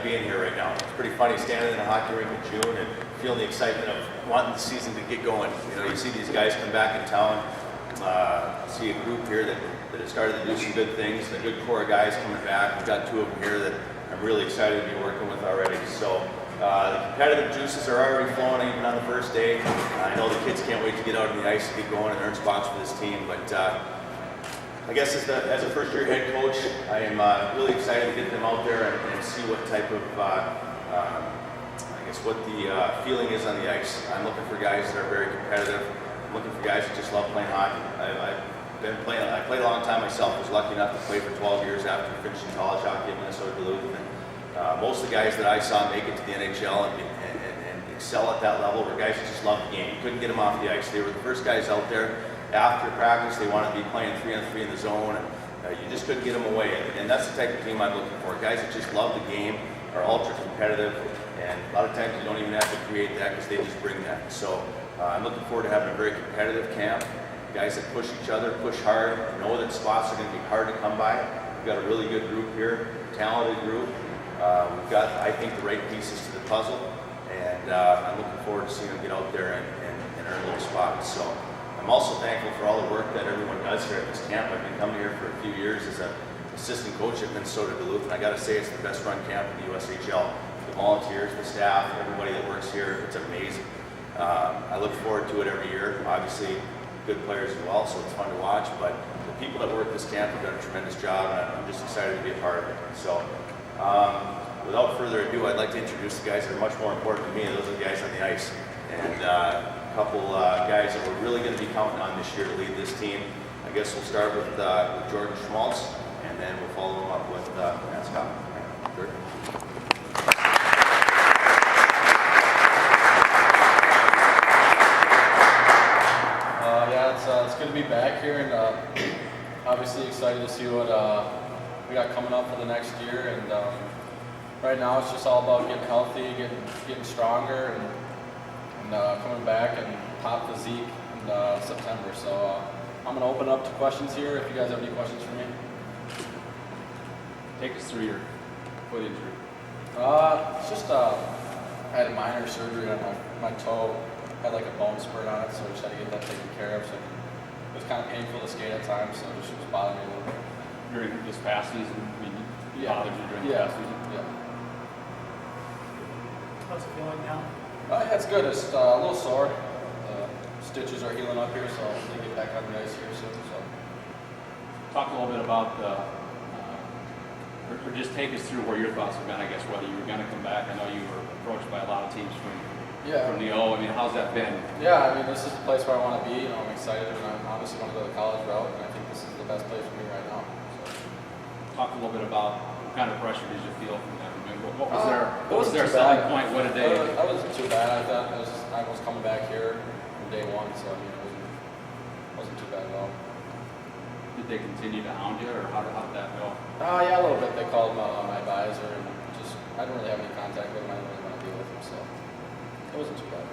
being here right now. It's pretty funny standing in a hockey rink in June and feeling the excitement of wanting the season to get going. You know, you see these guys come back in town, see a group here that has started to do some good things, a good core of guys coming back. We've got 2 of them here that I'm really excited to be working with already. So the competitive juices are already flowing even on the first day. I know the kids can't wait to get out on the ice and get going and earn spots for this team, but I guess as a first-year head coach, I am really excited to get them out there and see what type of, what the feeling is on the ice. I'm looking for guys that are very competitive. I'm looking for guys that just love playing hockey. I played a long time myself. I was lucky enough to play for 12 years after finishing college hockey at Minnesota Duluth. And, most of the guys that I saw make it to the NHL and excel at that level were guys that just loved the game. You couldn't get them off the ice. They were the first guys out there. After practice, they wanted to be playing 3-on-3 in the zone, and you just couldn't get them away. And that's the type of team I'm looking for. Guys that just love the game, are ultra competitive, and a lot of times you don't even have to create that because they just bring that. So I'm looking forward to having a very competitive camp. Guys that push each other, push hard, know that spots are going to be hard to come by. We've got a really good group here, talented group. We've got, I think, the right pieces to the puzzle, and I'm looking forward to seeing them get out there and earn those spots. So I'm also thankful for all the work that everyone does here at this camp. I've been coming here for a few years as an assistant coach at Minnesota Duluth, and I got to say it's the best run camp in the USHL. The volunteers, the staff, everybody that works here, it's amazing. I look forward to it every year. Obviously, good players as well, so it's fun to watch, but the people that work this camp have done a tremendous job, and I'm just excited to be a part of it. So without further ado, I'd like to introduce the guys that are much more important to me, and those are the guys on the ice. And a couple guys that we're really going to be counting on this year to lead this team. I guess we'll start with Larson Schmaltz, and then we'll follow him up with Matt Skoff. Jordan. It's good to be back here, and obviously excited to see what we got coming up for the next year. And right now it's just all about getting healthy, getting stronger, and coming back and top physique in September. So I'm going to open up to questions here if you guys have any questions for me. Take us through your foot injury. It's just I had a minor surgery on my toe. Had like a bone spurt on it, so I just had to get that taken care of. So it was kind of painful to skate at times, so it just was bothering me a little bit. During this past season, it bothered you during the past season? Yeah. How's it feeling now? It's good. It's a little sore. Stitches are healing up here, so I'll get back on the ice here soon. So. Talk a little bit about or just take us through where your thoughts have been, I guess, whether you were going to come back. I know you were approached by a lot of teams from the O. I mean, how's that been? Yeah, I mean, this is the place where I want to be. I'm excited, and I obviously want to go the college route, and I think this is the best place for me right now. So. Talk a little bit about what kind of pressure did you feel from that? I mean, what was their too selling bad. point? What did they? That wasn't too bad. I thought I was coming back here from day one, so I mean, it wasn't too bad at all. Did they continue to hound you, or how did that go? Yeah, a little bit. They called my advisor, and just I didn't really have any contact with him. I didn't really want to deal with him, so it wasn't too bad.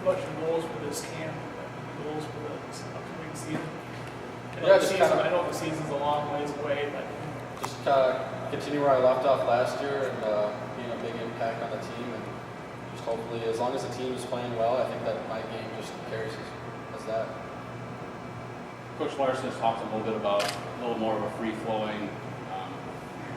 What are your goals for this camp? Goals for the upcoming season? I know the season's a long ways away, but just continue where I left off last year and being a big impact on the team, and just hopefully, as long as the team is playing well, I think that my game just carries as that. Coach Larson has talked a little bit about a little more of a free-flowing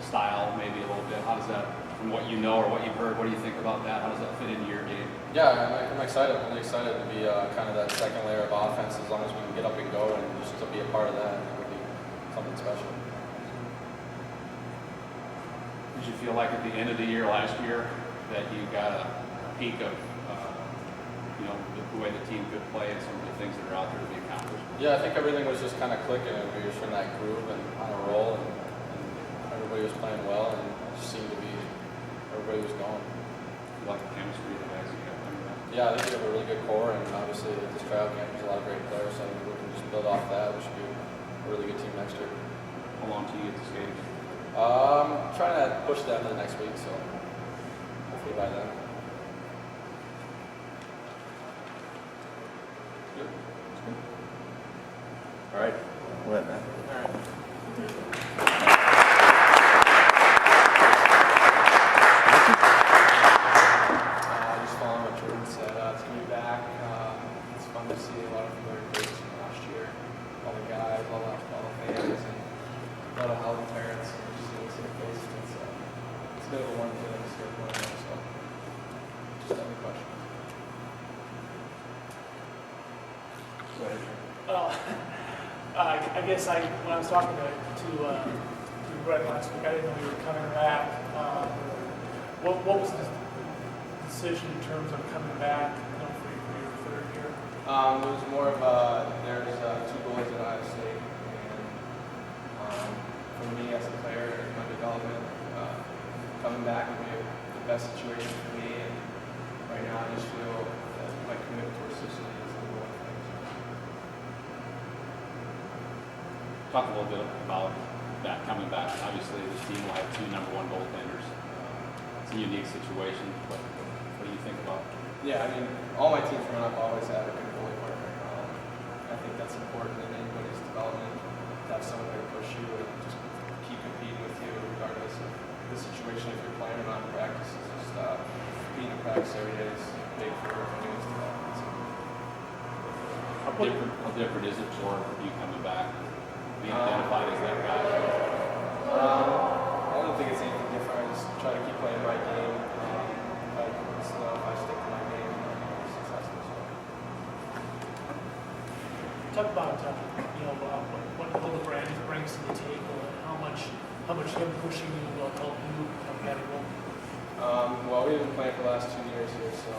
style, maybe a little bit. How does that, from what you know or what you've heard, what do you think about that? How does that fit into your game? Yeah, I'm excited. I'm really excited to be kind of that second layer of offense. As long as we can get up and go, and just to be a part of that, I think would be something special. Did you feel like at the end of the year last year that you got a peak of the way the team could play and some of the things that are out there to be accomplished? Yeah, I think everything was just kind of clicking, and we were just in that groove and on a roll, and everybody was playing well, and it just seemed to be everybody was going. You like the chemistry of the guys you got under that? Yeah, I think we have a really good core, and obviously at this tryout camp there's a lot of great players, so I think we can just build off that. We should be a really good team next year. How long till you get to skate? Trying to push that to the next week, so hopefully by then. All right. Go ahead, man. All right. bit of a one thing this year going on, so just any questions. Go ahead. Well, I guess when I was talking to Brett last week, I didn't know you were coming back. What was the decision in terms of coming back, for your third year? It was more of there's 2 goalies at Iowa State, and for me as a player, as my development, coming back would be the best situation for me. And right now, I just feel that my commitment towards this city is the one thing. Talk a little bit about that coming back. Obviously, this team will have 2 number 1 goaltenders. It's a unique situation. What do you think about it? Yeah, I mean, all my teams growing up always had a good goalie partner. I think that's important in anybody's development to have someone there to push you and just keep competing with you regardless of the situation. If you're playing or not in practice, it's just being in practice every day is big for anybody's development. So. How different is it for you coming back, being identified as that guy? I don't think it's anything different. I just try to keep playing my game. If I stick to my game, I'll be successful. So. Talk about what Hildebrand brings to the table and how much him pushing you will help you become better. Well, we've been playing for the last 2 years here, so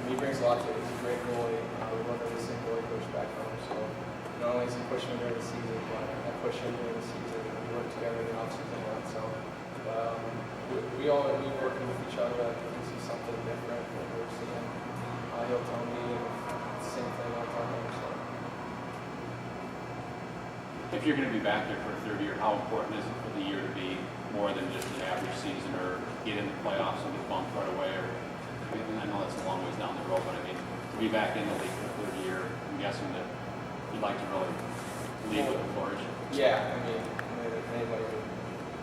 he brings a lot to it. He's a great goalie. We love having the same goalie coach back home. So not only does he push me during the season, but I push him during the season. We work together in the offseason a lot. So we working with each other. I think we see something different that we're seeing. He'll tell me the same thing I'll tell him. So. If you're going to be back there for a third year, how important is it for the year to be more than just an average season or get in the playoffs and get bumped right away? I know that's a long ways down the road, but I mean, to be back in the league for a third year, I'm guessing that you'd like to really leave with a flourish. Yeah, I mean, anybody would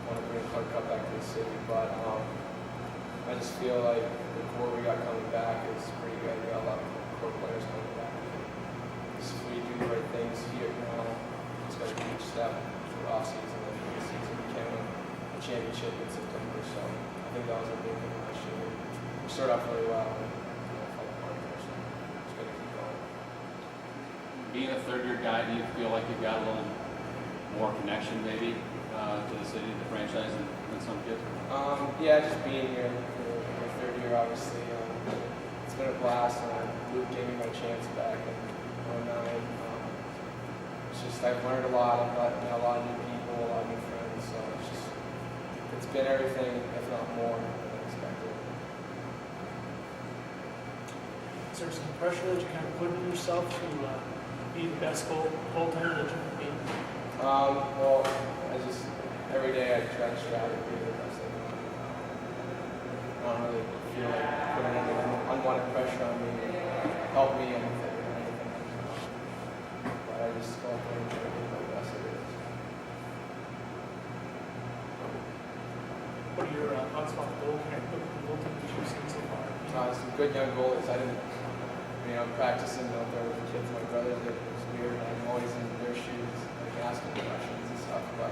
want to bring a Clark Cup back to the city, but I just feel like the core we got coming back is pretty good. We got a lot of core players coming back. If we do the right things here now, it's got a huge step for the offseason and for the season. We can win a championship in September, so I think that was a big thing last year. We started off really well and fell apart there, so it's good to keep going. Being a third-year guy, do you feel like you've got a little more connection maybe to the city, the franchise, than some kids? Yeah, just being here for my third year, obviously. It's been a blast, and Luke gave me my chance back in 2009. It's just, I've learned a lot. I've met a lot of new people, a lot of new friends, so it's been everything, if not more, than I expected. Is there some pressure that you kind of put on yourself to be the best goaltender that you can be? Well, every day I try to strive to be the best I can. I don't really feel like putting any unwanted pressure on me to help me anything or anything. But I just go out there and try to be my best at it. What are your thoughts about the goaltenders you've seen so far? Some good young goalies. I didn't, practicing out there with the kids, my brothers, it was weird. I'm always in their shoes, like asking questions and stuff. But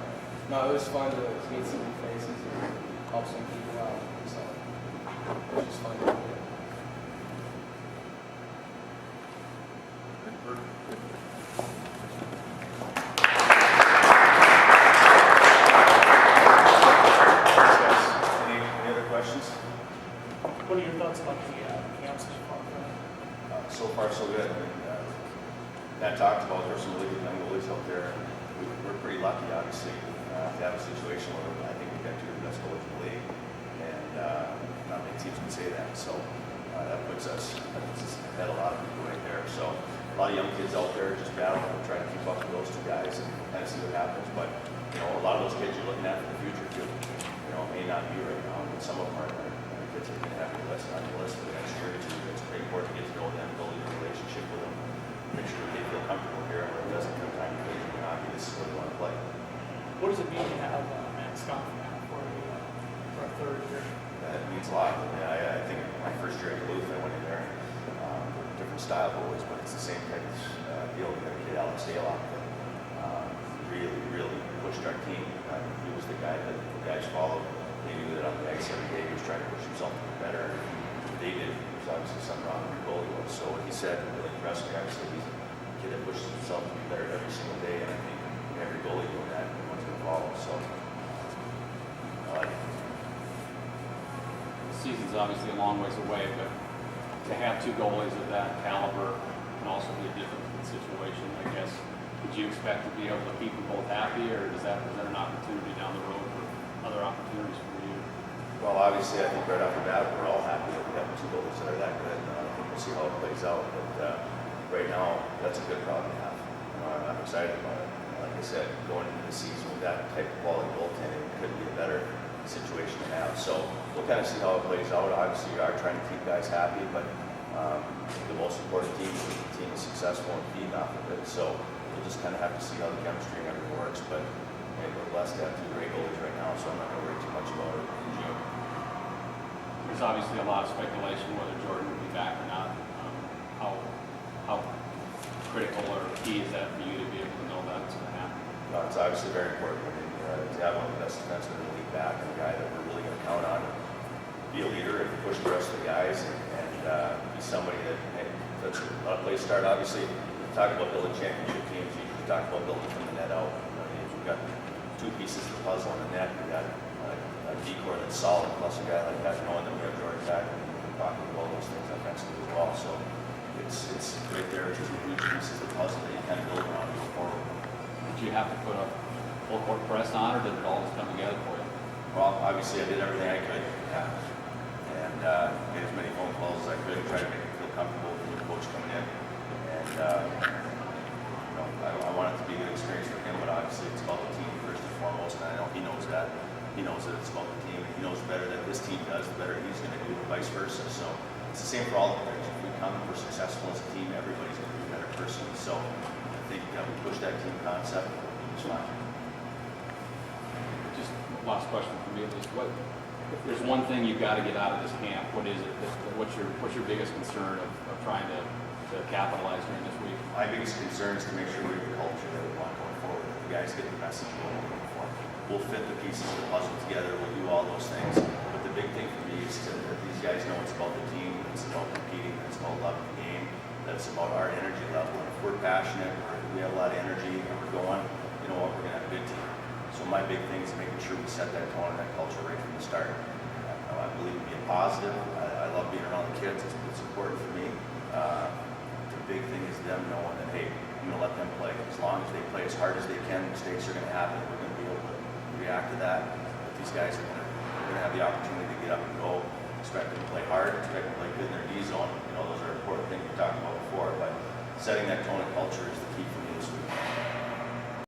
no, it was fun to meet some new faces and help some people out. So it was just fun to do. Any other questions? What are your thoughts about the camps so far? So far, so good. I mean, Matt talked about there's some really good young goalies out there. We're pretty lucky, obviously, to have a situation where I think we've got 2 of the best goalies in the league, and not many teams can say that. So that puts us ahead of a lot of people right there. So a lot of young kids out there just battling, trying to keep up with those 2 guys and kind of see what happens. But a lot of those kids you're looking at for the future too. May not be right now, but some of them are kids that are going to have to list on the list for the next year or 2. It's very important to get to know them, build a relationship with them, make sure that they feel comfortable here, and when it doesn't come time to play hockey, this is where they want to play. What does it mean to have Matt Skoff now for a third year? That means a lot. I think my first year at Duluth, I went in there, different style goalies, but it's the same kind of deal. We got a kid, Alex Daylock, that really pushed our team. He was the guy that the guys followed. they knew that on the ice every day he was trying to push himself to be better. If they did, there was obviously something wrong with your goalie was. So what he said really impressed me. Obviously, he's a kid that pushes himself to be better every single day, and I think every goalie doing that, everyone's going to follow. So I like it. The season's obviously a long ways away, but to have two goalies of that caliber can also be a difficult situation, I guess. Would you expect to be able to keep them both happy, or is that an opportunity down the road for other opportunities for you? Well, obviously, I think right off the bat, we're all happy that we have two goalies that are that good. I think we'll see how it plays out. But right now, that's a good problem to have. I'm excited about it. Like I said, going into the season with that type of quality goaltending could be a better situation to have. So we'll kind of see how it plays out. Obviously, we are trying to keep guys happy, but the most important thing is the team is successful and feeding off of it. So we'll just kind of have to see how the chemistry and everything works. But we're blessed to have two great goalies right now, so I'm not going to worry too much about it in June. There's obviously a lot of speculation whether Jordan will be back or not. How critical or key is that for you to be able to know that's going to happen? It's obviously very important to have one of the best defensemen in the league back, and a guy that we're really going to count on to be a leader and push the rest of the guys, and be somebody that's a place to start. Obviously, we talk about building championship teams. You usually talk about building from the net out. We've got two pieces of the puzzle in the net. We've got a decor that's solid, plus a guy like that, knowing that we have Jordan back, and we can talk about all those things offensively as well. So it's right there. It's just huge pieces of the puzzle that you kind of build around going forward. Did you have to put a full court press on, or did it all just come together for you? Well, obviously, I did everything I could, and made as many phone calls as I could, try to make him feel comfortable with the new coach coming in. And I want it to be a good experience for him, but obviously, it's about the team first and foremost, and I know he knows that. He knows that it's about the team, and he knows better that this team does, the better he's going to do, and vice versa. So it's the same for all the players. If we come and we're successful as a team, everybody's going to be a better person. So I think we push that team concept, it's fine. Just last question for me at least. What, if there's one thing you've got to get out of this camp, what is it? What's your biggest concern of trying to capitalize during this week? My biggest concern is to make sure we have the culture that we want going forward. That the guys get the message we're looking for. We'll fit the pieces of the puzzle together. We'll do all those things. But the big thing for me is that these guys know it's about the team. It's about competing. It's about loving the game. That's about our energy level. And if we're passionate, or if we have a lot of energy, and we're going, you know what, we're going to have a good team. So my big thing is making sure we set that tone and that culture right from the start. I believe in being positive. I love being around the kids. It's important for me. The big thing is them knowing that, hey, I'm going to let them play. As long as they play as hard as they can, mistakes are going to happen. We're going to be able to react to that. But these guys are going to have the opportunity to get up and go. Expect them to play hard. Expect them to play good in their D zone. Those are important things we talked about before. But setting that tone and culture is the key for me this week.